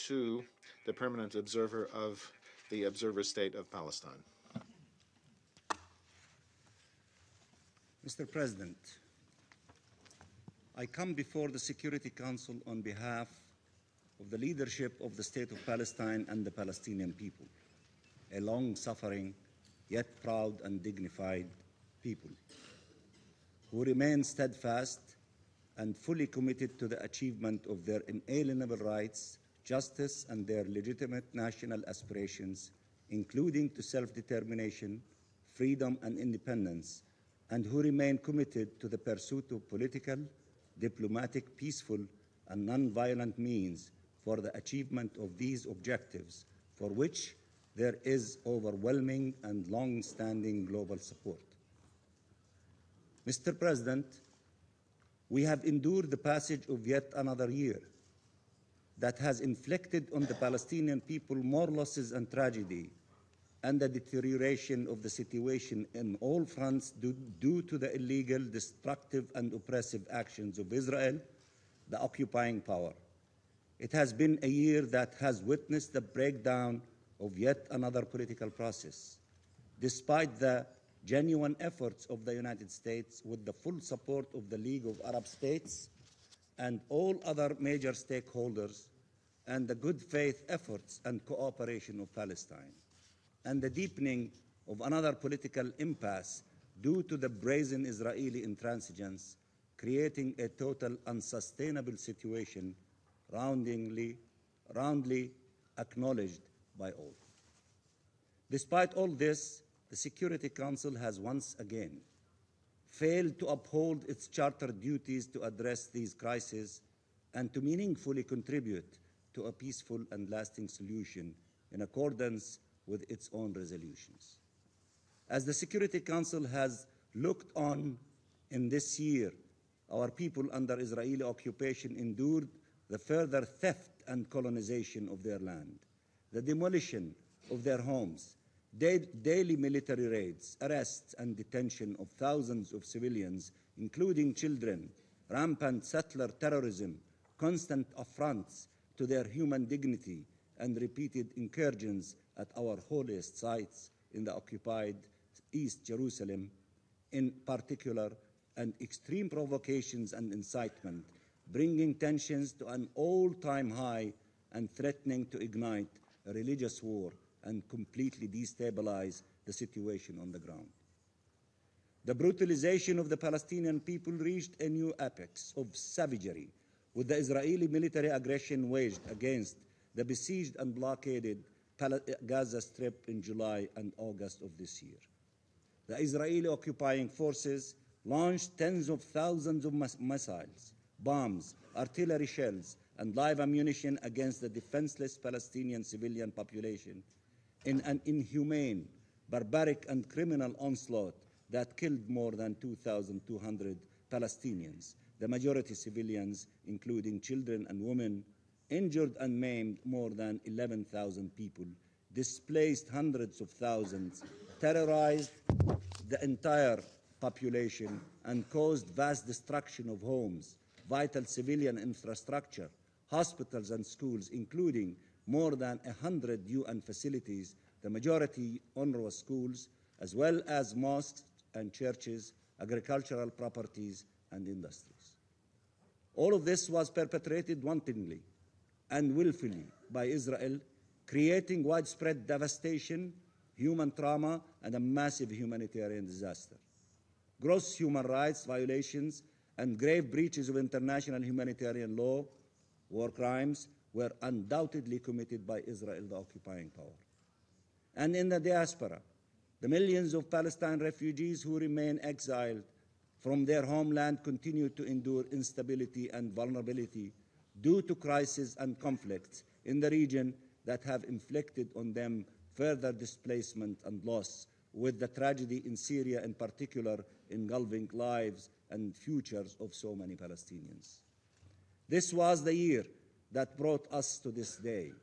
to the permanent observer of the Observer State of Palestine. Mr. President, I come before the Security Council on behalf of the leadership of the State of Palestine and the Palestinian people, a long-suffering yet proud and dignified people who remain steadfast and fully committed to the achievement of their inalienable rights, justice, and their legitimate national aspirations, including to self-determination, freedom, and independence, and who remain committed to the pursuit of political, diplomatic, peaceful, and nonviolent means for the achievement of these objectives, for which there is overwhelming and long-standing global support. Mr. President, we have endured the passage of yet another year that has inflicted on the Palestinian people more losses and tragedy and the deterioration of the situation in all fronts due to the illegal, destructive, and oppressive actions of Israel, the occupying power. It has been a year that has witnessed the breakdown of yet another political process. Despite the genuine efforts of the United States, with the full support of the League of Arab States and all other major stakeholders, and the good faith efforts and cooperation of Palestine, and the deepening of another political impasse due to the brazen Israeli intransigence, creating a total unsustainable situation roundly acknowledged by all. Despite all this, the Security Council has once again failed to uphold its chartered duties to address these crises and to meaningfully contribute to a peaceful and lasting solution in accordance with its own resolutions. As the Security Council has looked on in this year, our people under Israeli occupation endured the further theft and colonization of their land, the demolition of their homes, daily military raids, arrests, and detention of thousands of civilians, including children, rampant settler terrorism, constant affronts to their human dignity, and repeated incursions at our holiest sites in the occupied East Jerusalem in particular, and extreme provocations and incitement, bringing tensions to an all-time high and threatening to ignite a religious war and completely destabilize the situation on the ground. The brutalization of the Palestinian people reached a new apex of savagery with the Israeli military aggression waged against the besieged and blockaded Gaza Strip in July and August of this year. The Israeli occupying forces launched tens of thousands of missiles, bombs, artillery shells, and live ammunition against the defenseless Palestinian civilian population in an inhumane, barbaric, and criminal onslaught that killed more than 2,200 Palestinians, the majority civilians, including children and women, injured and maimed more than 11,000 people, displaced hundreds of thousands, terrorized the entire population, and caused vast destruction of homes, vital civilian infrastructure, hospitals and schools, including more than 100 UN facilities, the majority UNRWA schools, as well as mosques and churches, agricultural properties, and industries. All of this was perpetrated wantonly and willfully by Israel, creating widespread devastation, human trauma, and a massive humanitarian disaster. Gross human rights violations and grave breaches of international humanitarian law, war crimes, were undoubtedly committed by Israel, the occupying power. And in the diaspora, the millions of Palestine refugees who remain exiled from their homeland continue to endure instability and vulnerability due to crises and conflicts in the region that have inflicted on them further displacement and loss, with the tragedy in Syria in particular engulfing lives and futures of so many Palestinians. This was the year that brought us to this day,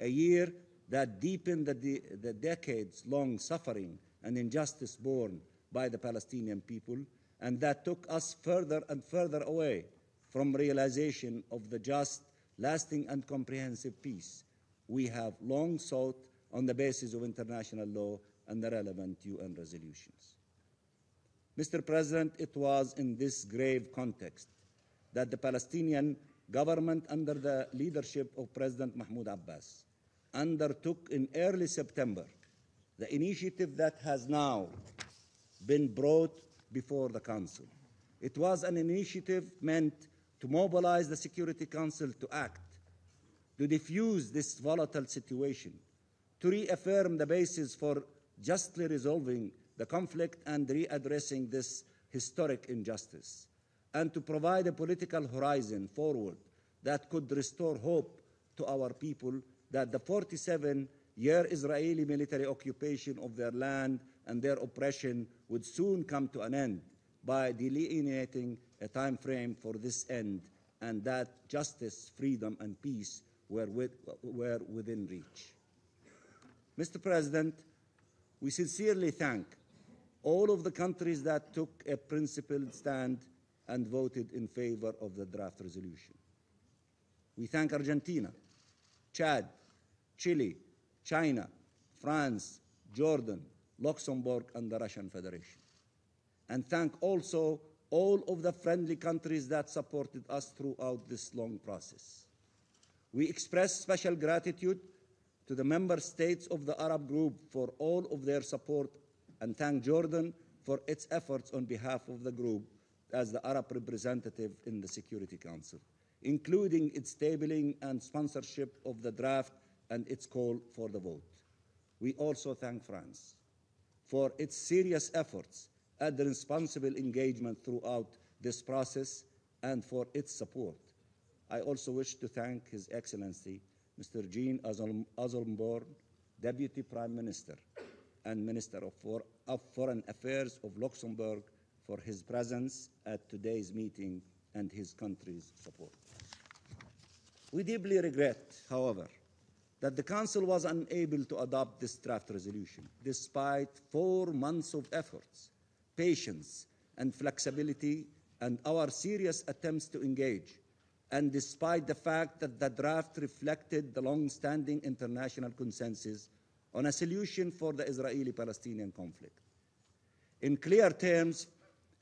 a year that deepened the decades-long suffering and injustice borne by the Palestinian people, and that took us further and further away from realization of the just, lasting and comprehensive peace we have long sought on the basis of international law and the relevant UN resolutions. Mr. President, it was in this grave context that the Palestinian government, under the leadership of President Mahmoud Abbas, undertook in early September the initiative that has now been brought before the Council. It was an initiative meant to mobilize the Security Council to act, to defuse this volatile situation, to reaffirm the basis for justly resolving the conflict and readdressing this historic injustice, and to provide a political horizon forward that could restore hope to our people that the 47-year Israeli military occupation of their land and their oppression would soon come to an end by delineating a time frame for this end, and that justice, freedom, and peace were within reach. Mr. President, we sincerely thank all of the countries that took a principled stand and voted in favor of the draft resolution. We thank Argentina, Chad, Chile, China, France, Jordan, Luxembourg, and the Russian Federation. And thank also all of the friendly countries that supported us throughout this long process. We express special gratitude to the member states of the Arab group for all of their support, and thank Jordan for its efforts on behalf of the group as the Arab representative in the Security Council, including its tabling and sponsorship of the draft and its call for the vote. We also thank France for its serious efforts and the responsible engagement throughout this process and for its support. I also wish to thank His Excellency Mr. Jean Asselborn, Deputy Prime Minister and Minister of Foreign Affairs of Luxembourg, for his presence at today's meeting and his country's support. We deeply regret, however, that the Council was unable to adopt this draft resolution, despite 4 months of efforts, patience, and flexibility, and our serious attempts to engage, and despite the fact that the draft reflected the long-standing international consensus on a solution for the Israeli-Palestinian conflict. In clear terms,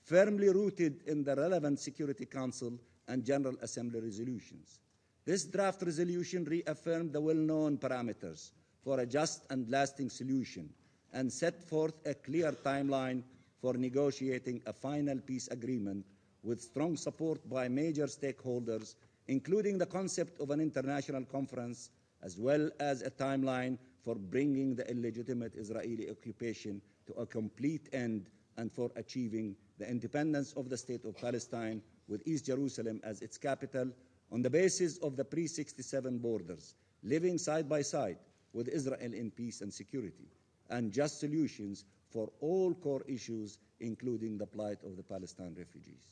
firmly rooted in the relevant Security Council and General Assembly resolutions. This draft resolution reaffirmed the well-known parameters for a just and lasting solution and set forth a clear timeline for negotiating a final peace agreement with strong support by major stakeholders, including the concept of an international conference, as well as a timeline for bringing the illegitimate Israeli occupation to a complete end and for achieving the independence of the State of Palestine with East Jerusalem as its capital on the basis of the pre-67 borders, living side by side with Israel in peace and security, and just solutions for all core issues, including the plight of the Palestinian refugees.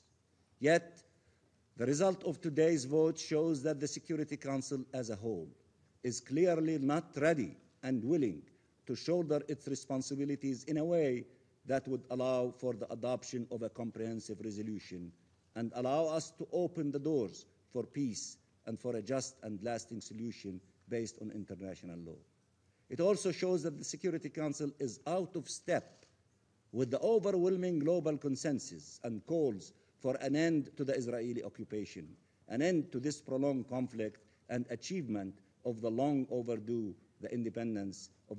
Yet, the result of today's vote shows that the Security Council as a whole is clearly not ready and willing to shoulder its responsibilities in a way that would allow for the adoption of a comprehensive resolution and allow us to open the doors for peace and for a just and lasting solution based on international law. It also shows that the Security Council is out of step with the overwhelming global consensus and calls for an end to the Israeli occupation, an end to this prolonged conflict, and achievement of the long overdue the independence of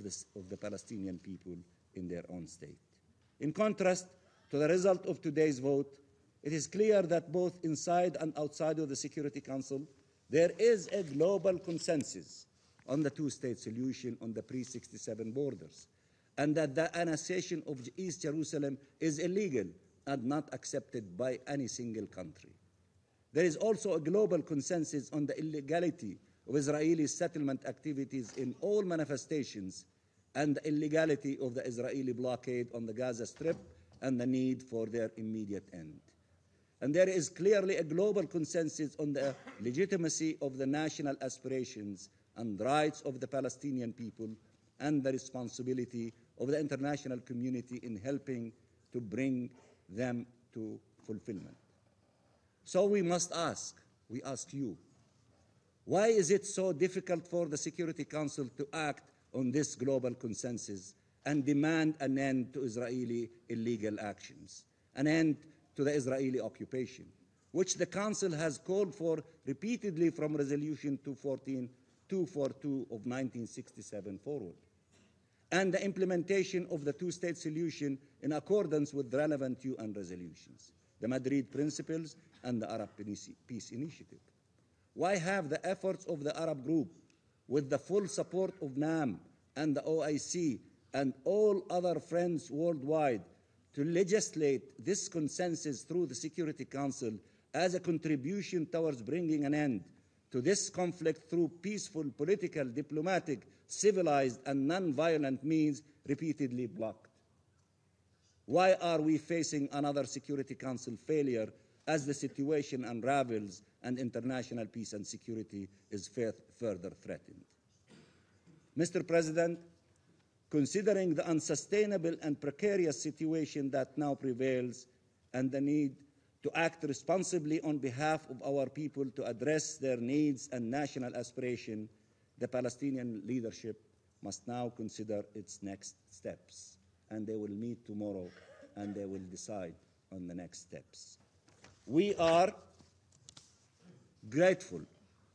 the Palestinian people in their own state. In contrast to the result of today's vote, it is clear that both inside and outside of the Security Council, there is a global consensus on the two-state solution on the pre-67 borders, and that the annexation of East Jerusalem is illegal and not accepted by any single country. There is also a global consensus on the illegality of Israeli settlement activities in all manifestations and the illegality of the Israeli blockade on the Gaza Strip and the need for their immediate end. And there is clearly a global consensus on the legitimacy of the national aspirations and rights of the Palestinian people and the responsibility of the international community in helping to bring them to fulfillment. So we must ask, we ask you, Why is it so difficult for the Security Council to act on this global consensus and demand an end to Israeli illegal actions, an end to the Israeli occupation, which the Council has called for repeatedly from Resolution 242 of 1967 forward, and the implementation of the two-state solution in accordance with relevant UN resolutions, the Madrid Principles and the Arab Peace Initiative? Why have the efforts of the Arab group, with the full support of NAM and the OIC and all other friends worldwide, to legislate this consensus through the Security Council as a contribution towards bringing an end to this conflict through peaceful, political, diplomatic, civilized, and non-violent means, repeatedly blocked? Why are we facing another Security Council failure as the situation unravels and international peace and security is further threatened? Mr. President, considering the unsustainable and precarious situation that now prevails and the need to act responsibly on behalf of our people to address their needs and national aspiration, the Palestinian leadership must now consider its next steps. And they will meet tomorrow and they will decide on the next steps. We are grateful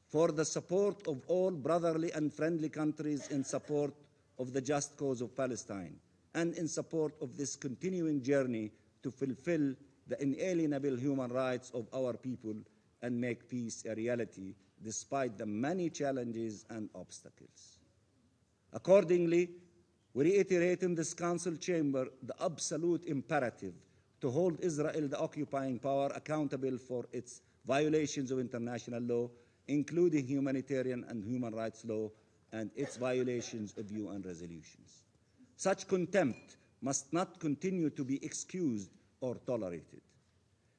for the support of all brotherly and friendly countries in support of the just cause of Palestine and in support of this continuing journey to fulfill the inalienable human rights of our people and make peace a reality despite the many challenges and obstacles. Accordingly, we reiterate in this Council chamber the absolute imperative to hold Israel, the occupying power, accountable for its violations of international law, including humanitarian and human rights law, and its violations of UN resolutions. Such contempt must not continue to be excused or tolerated.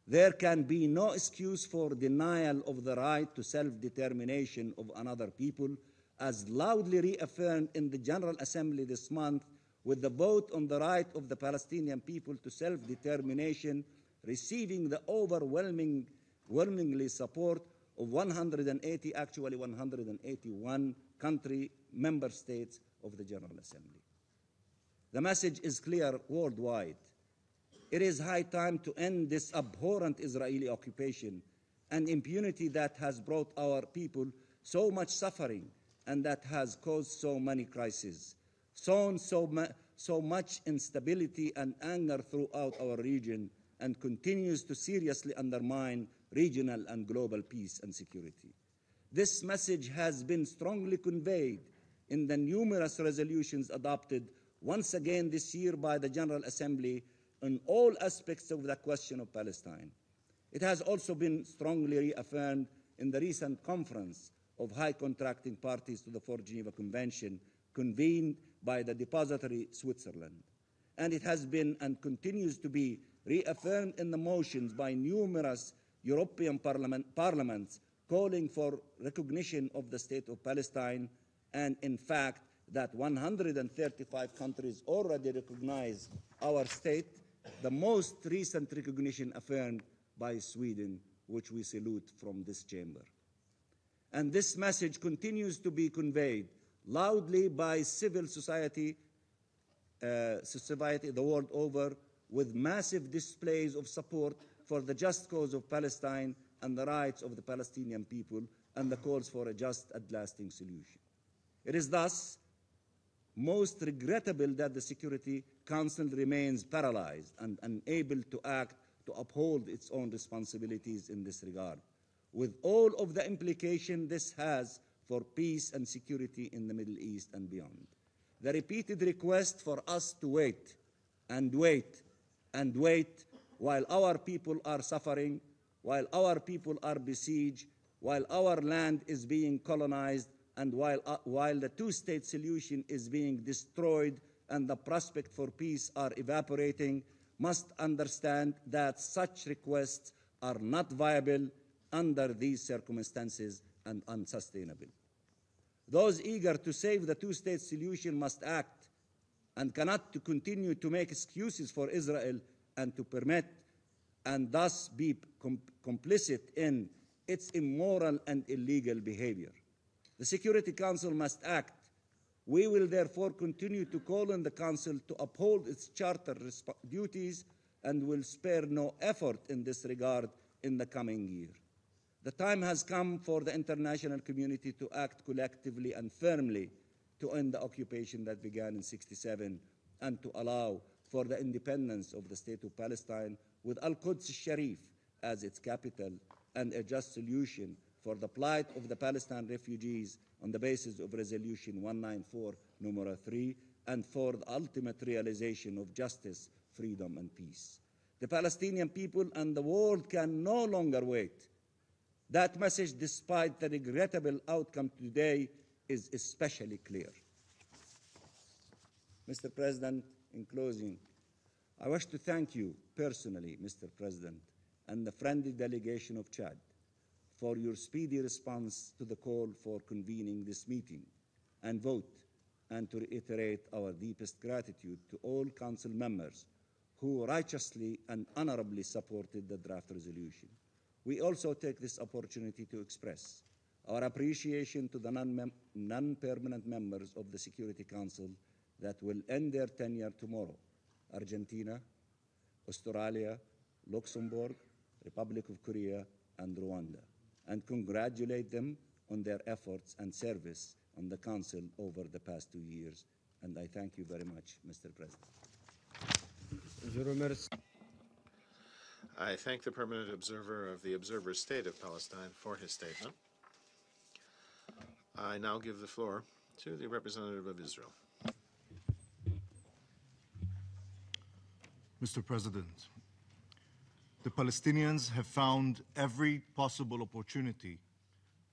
There can be no excuse for denial of the right to self-determination of another people, as loudly reaffirmed in the General Assembly this month with the vote on the right of the Palestinian people to self-determination, receiving the overwhelmingly support of 181 member states of the General Assembly. The message is clear worldwide. It is high time to end this abhorrent Israeli occupation and impunity that has brought our people so much suffering and that has caused so many crises, sown so much instability and anger throughout our region, and continues to seriously undermine regional and global peace and security. This message has been strongly conveyed in the numerous resolutions adopted once again this year by the General Assembly on all aspects of the question of Palestine. It has also been strongly reaffirmed in the recent conference of high contracting parties to the Fourth Geneva Convention convened by the depository Switzerland. And it has been and continues to be reaffirmed in the motions by numerous European parliaments calling for recognition of the State of Palestine, and in fact that 135 countries already recognize our state, the most recent recognition affirmed by Sweden, which we salute from this chamber. And this message continues to be conveyed loudly by civil society the world over, with massive displays of support for the just cause of Palestine and the rights of the Palestinian people and the calls for a just and lasting solution. It is thus most regrettable that the Security Council remains paralyzed and unable to act to uphold its own responsibilities in this regard, with all of the implication this has for peace and security in the Middle East and beyond. The repeated request for us to wait and wait and wait while our people are suffering, while our people are besieged, while our land is being colonized, and while the two-state solution is being destroyed and the prospect for peace are evaporating, must understand that such requests are not viable under these circumstances and unsustainable. Those eager to save the two-state solution must act and cannot continue to make excuses for Israel and to permit and thus be complicit in its immoral and illegal behavior. The Security Council must act. We will therefore continue to call on the Council to uphold its charter duties and will spare no effort in this regard in the coming year. The time has come for the international community to act collectively and firmly to end the occupation that began in 1967 and to allow for the independence of the State of Palestine with Al-Quds Sharif as its capital and a just solution for the plight of the Palestinian refugees on the basis of Resolution 194, numero 3, and for the ultimate realization of justice, freedom, and peace. The Palestinian people and the world can no longer wait. That message, despite the regrettable outcome today, is especially clear. Mr. President, in closing, I wish to thank you personally, Mr. President, and the friendly delegation of Chad for your speedy response to the call for convening this meeting and vote, and to reiterate our deepest gratitude to all Council members who righteously and honorably supported the draft resolution. We also take this opportunity to express our appreciation to the non-permanent members of the Security Council that will end their tenure tomorrow: Argentina, Australia, Luxembourg, Republic of Korea, and Rwanda, and congratulate them on their efforts and service on the Council over the past 2 years. And I thank you very much, Mr. President. I thank the permanent observer of the Observer State of Palestine for his statement. I now give the floor to the representative of Israel. Mr. President, the Palestinians have found every possible opportunity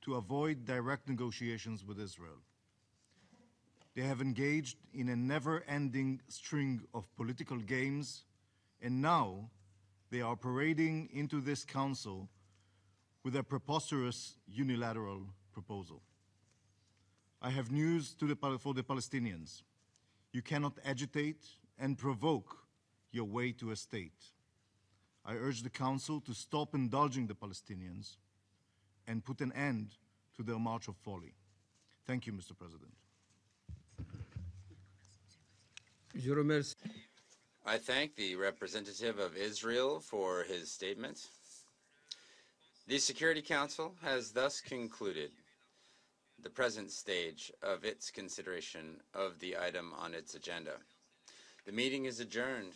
to avoid direct negotiations with Israel. They have engaged in a never-ending string of political games, and now they are parading into this council with a preposterous unilateral proposal. I have news for the Palestinians. You cannot agitate and provoke your way to a state. I urge the Council to stop indulging the Palestinians and put an end to their march of folly. Thank you, Mr. President. I thank the representative of Israel for his statement. The Security Council has thus concluded the present stage of its consideration of the item on its agenda. The meeting is adjourned.